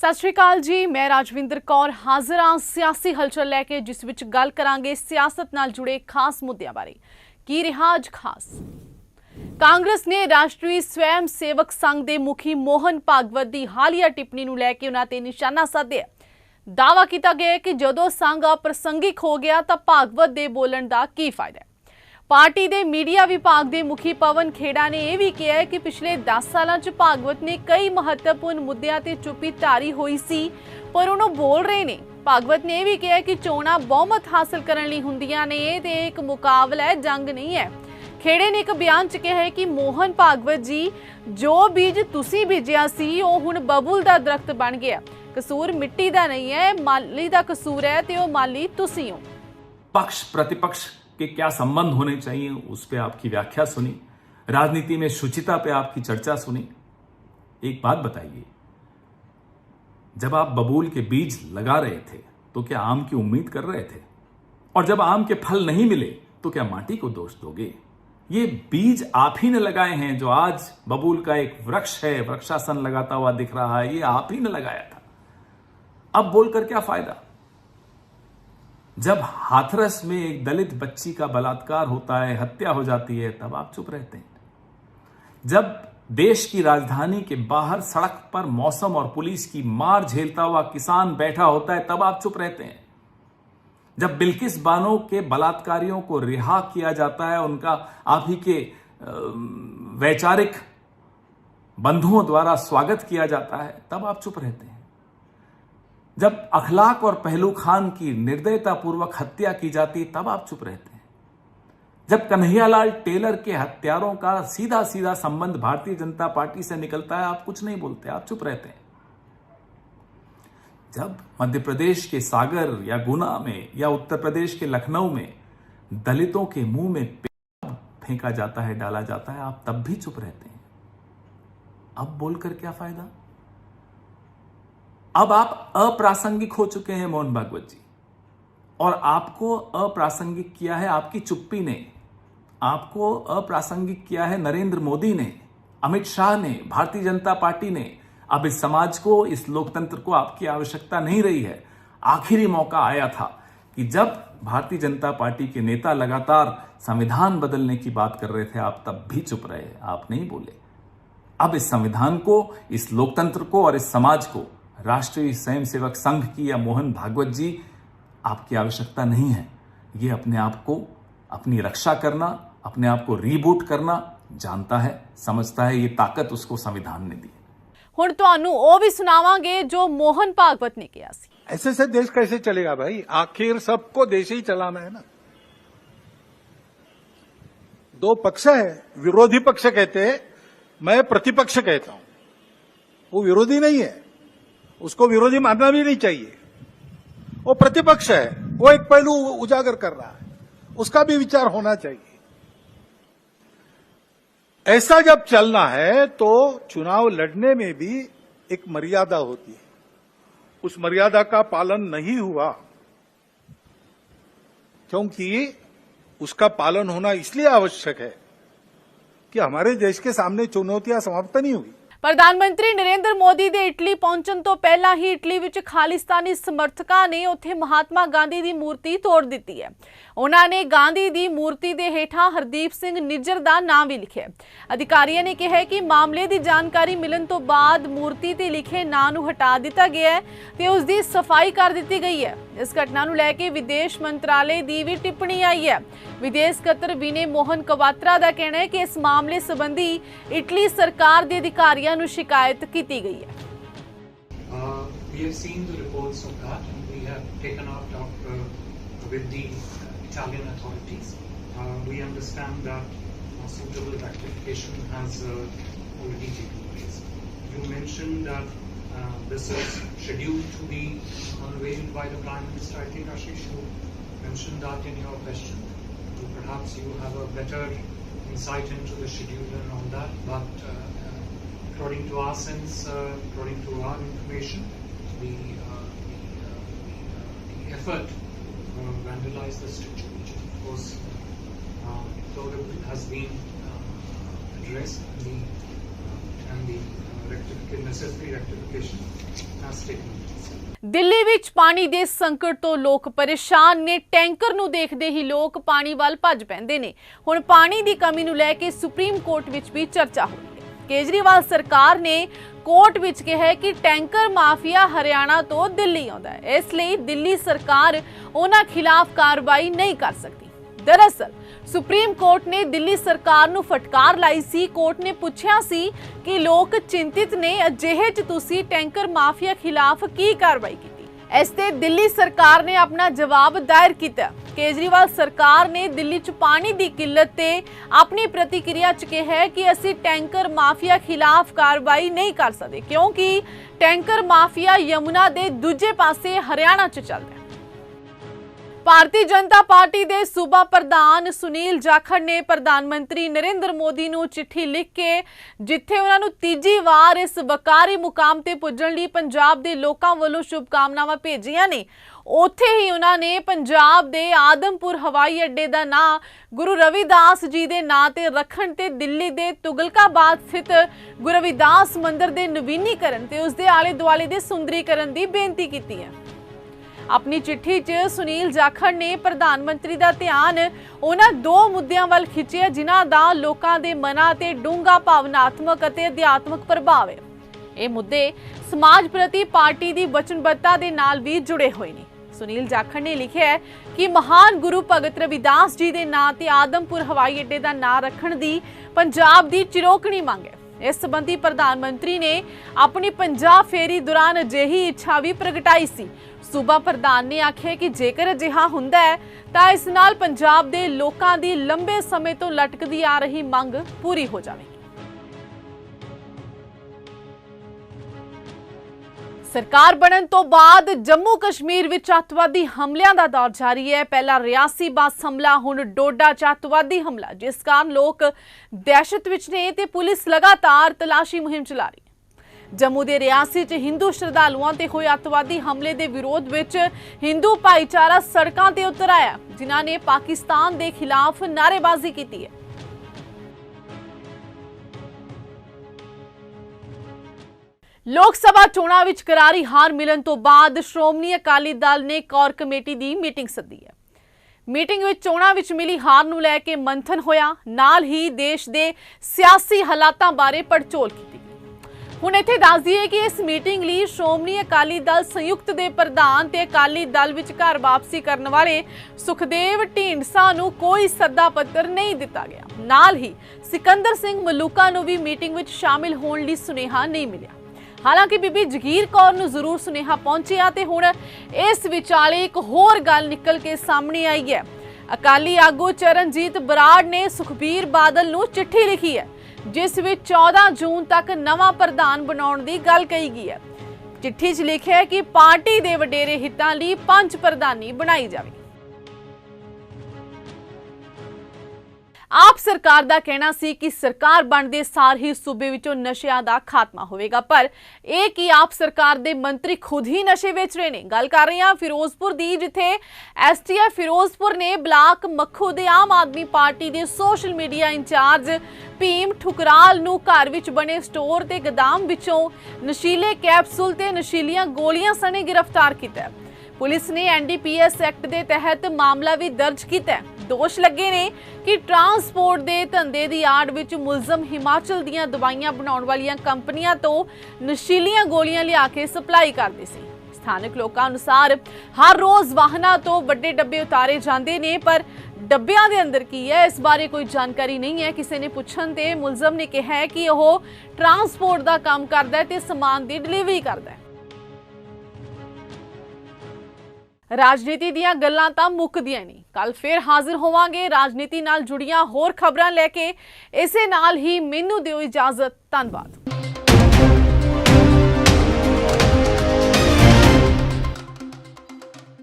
सत श्री अकाल जी, मैं राजविंदर कौर हाजिर हाँ सियासी हलचल लैके जिस विच गल करांगे सियासत नाल जुड़े खास मुद्दों बारे। की रहा अज खास? कांग्रेस ने राष्ट्रीय स्वयं सेवक संघ के मुखी मोहन भागवत की हालिया टिप्पणी नूं लैके उन्हां ते निशाना साधिया। दावा किया गया कि जदों संघ अप्रसंगिक हो गया तो भागवत के बोलण का की फायदा है। पार्टी के मीडिया विभाग के मुखी पवन खेड़ा ने यह भी कहा है कि पिछले 10 सालों च भागवत ने कई महत्वपूर्ण मुद्दों ते चुप्पी धारी हुई सी, पर उन्होंने बोल रहे ने। भागवत ने यह भी कहा कि चोणां बहुमत हासिल करने लई हुंदियां ने ते एक मुकाबला है, जंग नहीं है। खेड़े ने एक बयान च कहा है कि मोहन भागवत जी, जो बीज तुसीं बीजिया सी ओह हुण बबूल दा दरख्त बन गया। कसूर मिट्टी दा नहीं है, माली दा कसूर है ते ओह माली तुसीं हो। पक्ष प्रतिपक्ष के क्या संबंध होने चाहिए उस पे आपकी व्याख्या सुनी, राजनीति में शुचिता पे आपकी चर्चा सुनी। एक बात बताइए, जब आप बबूल के बीज लगा रहे थे तो क्या आम की उम्मीद कर रहे थे? और जब आम के फल नहीं मिले तो क्या माटी को दोष दोगे? ये बीज आप ही ने लगाए हैं। जो आज बबूल का एक वृक्ष है, वृक्षासन लगाता हुआ दिख रहा है, ये आप ही ने लगाया था। अब बोलकर क्या फायदा? जब हाथरस में एक दलित बच्ची का बलात्कार होता है, हत्या हो जाती है, तब आप चुप रहते हैं। जब देश की राजधानी के बाहर सड़क पर मौसम और पुलिस की मार झेलता हुआ किसान बैठा होता है, तब आप चुप रहते हैं। जब बिल्किस बानो के बलात्कारियों को रिहा किया जाता है, उनका आप ही के वैचारिक बंधुओं द्वारा स्वागत किया जाता है, तब आप चुप रहते हैं। जब अखलाक और पहलू खान की निर्दयतापूर्वक हत्या की जाती, तब आप चुप रहते हैं। जब कन्हैयालाल टेलर के हत्यारों का सीधा सीधा संबंध भारतीय जनता पार्टी से निकलता है, आप कुछ नहीं बोलते, आप चुप रहते हैं। जब मध्य प्रदेश के सागर या गुना में या उत्तर प्रदेश के लखनऊ में दलितों के मुंह में पेशाब फेंका जाता है, डाला जाता है, आप तब भी चुप रहते हैं। अब बोलकर क्या फायदा? अब आप अप्रासंगिक हो चुके हैं मोहन भागवत जी, और आपको अप्रासंगिक किया है आपकी चुप्पी ने, आपको अप्रासंगिक किया है नरेंद्र मोदी ने, अमित शाह ने, भारतीय जनता पार्टी ने। अब इस समाज को, इस लोकतंत्र को आपकी आवश्यकता नहीं रही है। आखिरी मौका आया था कि जब भारतीय जनता पार्टी के नेता लगातार संविधान बदलने की बात कर रहे थे, आप तब भी चुप रहे, आप नहीं बोले। अब इस संविधान को, इस लोकतंत्र को और इस समाज को राष्ट्रीय स्वयंसेवक संघ की या मोहन भागवत जी आपकी आवश्यकता नहीं है। ये अपने आप को, अपनी रक्षा करना, अपने आप को रीबूट करना जानता है, समझता है। ये ताकत उसको संविधान ने दी। हुण तुहानू ओ भी सुनावांगे जो मोहन भागवत ने किया सी। ऐसे से देश कैसे चलेगा भाई? आखिर सबको देश ही चलाना है ना। दो पक्ष है, विरोधी पक्ष कहते हैं, मैं प्रतिपक्ष कहता हूं। वो विरोधी नहीं है, उसको विरोधी मानना भी नहीं चाहिए। वो प्रतिपक्ष है, वो एक पहलू उजागर कर रहा है, उसका भी विचार होना चाहिए। ऐसा जब चलना है तो चुनाव लड़ने में भी एक मर्यादा होती है। उस मर्यादा का पालन नहीं हुआ, क्योंकि उसका पालन होना इसलिए आवश्यक है कि हमारे देश के सामने चुनौतियां समाप्त नहीं हुई। प्रधानमंत्री नरेंद्र मोदी के इटली पहुंचण तो पहला ही इटली विच खालिस्तानी समर्थकों ने उत्थे महात्मा गांधी की मूर्ति तोड़ दी है। उन्होंने गांधी की मूर्ति के हेठा हरदीप सिंह निज्जर का नाम भी लिखा। अधिकारियों ने कहा कि मामले की जानकारी मिलने तो बाद मूर्ति ते लिखे नाम नूं हटा दिता गया है ते उसकी सफाई कर दी गई है। इस घटना नूं लैके विदेश मंत्रालय की भी टिप्पणी आई है। विदेश सकत्तर विनय मोहन क्वात्रा का कहना है कि इस मामले संबंधी इटली सरकार के अधिकारियों नूं शिकायत की गई है। We have seen the reports of that, and we have taken out with the Italian authorities. We understand that suitable rectification has already taken place. You mentioned that this is scheduled to be unveiled by the Prime Minister. I think Ashish, you mentioned that in your question. So perhaps you have a better insight into the schedule and all that, but according to our sense, according to our information, the effort to vandalize the statue, which is of course deplorable, has been addressed, and the necessary rectification has taken place. Delhi ਵਿੱਚ ਪਾਣੀ ਦੇ ਸੰਕਟ ਤੋਂ ਲੋਕ ਪਰੇਸ਼ਾਨ ਨੇ। Tanker ਨੂੰ ਦੇਖਦੇ ਹੀ ਲੋਕ ਪਾਣੀ ਵੱਲ ਭੱਜ ਪੈਂਦੇ ਨੇ। ਹੁਣ ਪਾਣੀ ਦੀ ਕਮੀ ਨੂੰ ਲੈ ਕੇ ਸੁਪਰੀਮ ਕੋਰਟ ਵਿੱਚ ਵੀ ਚਰਚਾ ਹੋ ਰਹੀ ਹੈ। ਕੇਜਰੀਵਾਲ ਸਰਕਾਰ ਨੇ ਕੋਰਟ ਵਿੱਚ ਕਿਹਾ ਕਿ ਟੈਂਕਰ ਮਾਫੀਆ ਹਰਿਆਣਾ ਤੋਂ ਦਿੱਲੀ ਆਉਂਦਾ ਹੈ, ਇਸ ਲਈ ਦਿੱਲੀ ਸਰਕਾਰ ਉਹਨਾਂ ਖਿਲਾਫ ਕਾਰਵਾਈ ਨਹੀਂ ਕਰ ਸਕਦੀ। दरअसल सुप्रीम कोर्ट ने दिल्ली सरकार ਨੂੰ फटकार लाई सी। कोर्ट ने पूछा सी कि लोग चिंतित ने, अजिहे च तुसी टैंकर माफिया खिलाफ की कार्रवाई की। इस ते दिल्ली सरकार ने अपना जवाब दायर किया। केजरीवाल सरकार ने दिल्ली च पानी की किल्लत ते अपनी प्रतिक्रिया च कहा कि असी टैंकर माफिया खिलाफ कार्रवाई नहीं कर सकते, क्योंकि टैंकर माफिया यमुना के दूजे पासे हरियाणा च चलता है। ਭਾਰਤੀ ਜਨਤਾ ਪਾਰਟੀ ਦੇ ਸੂਬਾ ਪ੍ਰਧਾਨ ਸੁਨੀਲ ਜਾਖੜ ਨੇ ਪ੍ਰਧਾਨ ਮੰਤਰੀ ਨਰਿੰਦਰ ਮੋਦੀ ਨੂੰ ਚਿੱਠੀ ਲਿਖ ਕੇ, ਜਿੱਥੇ ਉਹਨਾਂ ਨੂੰ ਤੀਜੀ ਵਾਰ ਇਸ ਵਕਾਰੀ ਮੁਕਾਮ ਤੇ ਪੁੱਜਣ ਲਈ ਪੰਜਾਬ ਦੇ ਲੋਕਾਂ ਵੱਲੋਂ ਸ਼ੁਭਕਾਮਨਾਵਾਂ ਭੇਜੀਆਂ ਨੇ, ਉੱਥੇ ਹੀ ਉਹਨਾਂ ਨੇ ਪੰਜਾਬ ਦੇ ਆਦਮਪੁਰ ਹਵਾਈ ਅੱਡੇ ਦਾ ਨਾਂ ਗੁਰੂ ਰਵਿਦਾਸ ਜੀ ਦੇ ਨਾਂ ਤੇ ਰੱਖਣ ਤੇ ਦਿੱਲੀ ਦੇ ਤੁਗਲਕਾਬਾਦ ਸਥਿਤ ਗੁਰੂ ਰਵਿਦਾਸ ਮੰਦਿਰ ਦੇ ਨਵੀਨੀਕਰਨ ਤੇ ਉਸ ਦੇ ਆਲੇ ਦੁਆਲੇ ਦੇ ਸੁੰਦਰੀਕਰਨ ਦੀ ਬੇਨਤੀ ਕੀਤੀ ਹੈ। अपनी चिट्ठी च सुनील जाखड़ ने प्रधानमंत्री का ध्यान उन्हां दो मुद्दों वाल खिंचिया जिन्हां दा लोकां दे मनां ते डूंगा भावनात्मक अते अध्यात्मक प्रभाव है। ये मुद्दे समाज प्रति पार्टी की वचनबद्धता दे नाल भी जुड़े हुए ने। सुनील जाखड़ ने लिखा है कि महान गुरु भगत रविदास जी के नां ते आदमपुर हवाई अड्डे का नां रखण दी पंजाब की चिरोकणी मंग है। इस संबंधी प्रधानमंत्री ने अपनी पंजाब फेरी दौरान अजिही इच्छा भी प्रगटाई सी। सूबा प्रधान ने आख्या कि जेकर अजिहा हुंदा है तां इस नाल पंजाब दे लोकां दी लंबे समय तो लटकदी आ रही मंग पूरी हो जाएगी। सरकार बनन तो बाद जम्मू कश्मीर विच अतवादी हमलियां दा दौर जारी है। पहला रियासी बस हमला, हुण डोडा च अतवादी हमला, जिस कारण लोग दहशत विच ने ते पुलिस लगातार तलाशी मुहिम चला रही है। जम्मू दे रियासी च हिंदू श्रद्धालुओं ते होए अतवादी हमले दे विरोध विच हिंदू भाईचारा सड़कां ते उतर आया, जिन्हां ने पाकिस्तान दे खिलाफ नारेबाजी की है। लोक सभा चोणां विच करारी हार मिलन तो बाद श्रोमणी अकाली दल ने कोर कमेटी की मीटिंग सद्दी है। मीटिंग विच चोणां विच मिली हार नूं लैके मंथन होया, नाल ही देश दे सियासी हालातां बारे पड़चोल कीती गई। हुण इत्थे दस दईए कि इस मीटिंग लई श्रोमणी अकाली दल संयुक्त दे प्रधान ते अकाली दल विच घर वापसी करन वाले सुखदेव ढींडसा नूं कोई सद्दा पत्र नहीं दिता गया। नाल ही सिकंदर सिंह मलूका नूं भी मीटिंग विच शामिल होण लई सुनेहा नहीं मिलिया। हालांकि बीबी जगीर कौर नूं जरूर सुनेहा पहुंचिया ते हुण इस विचाले एक होर गल निकल के सामने आई है। अकाली आगू चरणजीत बराड़ ने सुखबीर बादल नूं चिट्ठी लिखी है, जिस विच 14 जून तक नवां प्रधान बनाउण दी गल कही गई है। चिट्ठी 'च लिखिआ है कि पार्टी दे वडेरे हितां लई पंच प्रधानी बनाई जावे। आप सरकार का कहना सी कि सरकार बनते सार ही सूबे विचों नशिਆਂ ਦਾ खात्मा होवेगा, पर यह कि आप सरकार के मंत्री खुद ही नशे बेच रहे हैं। गल कर रहे हैं फिरोजपुर दी, जिथे STF फिरोजपुर ने ब्लाक मखू दे आम आदमी पार्टी के social media incharge Bhim Thukral नूं घर विच बने स्टोर ते गोदाम विचों नशीले कैप्सूल ते नशीलियां गोलियां सने गिरफ्तार किया। पुलिस ने NDPS एक्ट के तहत मामला भी दर्ज किया। दोष लगे ने कि ट्रांसपोर्ट के धंधे की आड़ विच मुलजम हिमाचल दीयां दवाइयां बनाउण वालियां कंपनियां तो नशीलियां गोलियां लिया के सप्लाई करदे सी। स्थानक लोकां अनुसार हर रोज़ वाहनां तो वड्डे डब्बे उतारे जांदे ने, पर डब्बियां दे अंदर की है इस बारे कोई जानकारी नहीं है। किसी ने पुछण ते मुलजम ने कहा है कि वह ट्रांसपोर्ट का काम करदा है ते समान की डिलीवरी करदा है। राजनीति दीयां गल्लां तां मुक्कदियां नहीं। कल फिर हाजिर होवांगे राजनीति नाल जुड़ियां होर खबरां लैके। इसे नाल ही मैनूं दिओ इजाजत। धन्नवाद।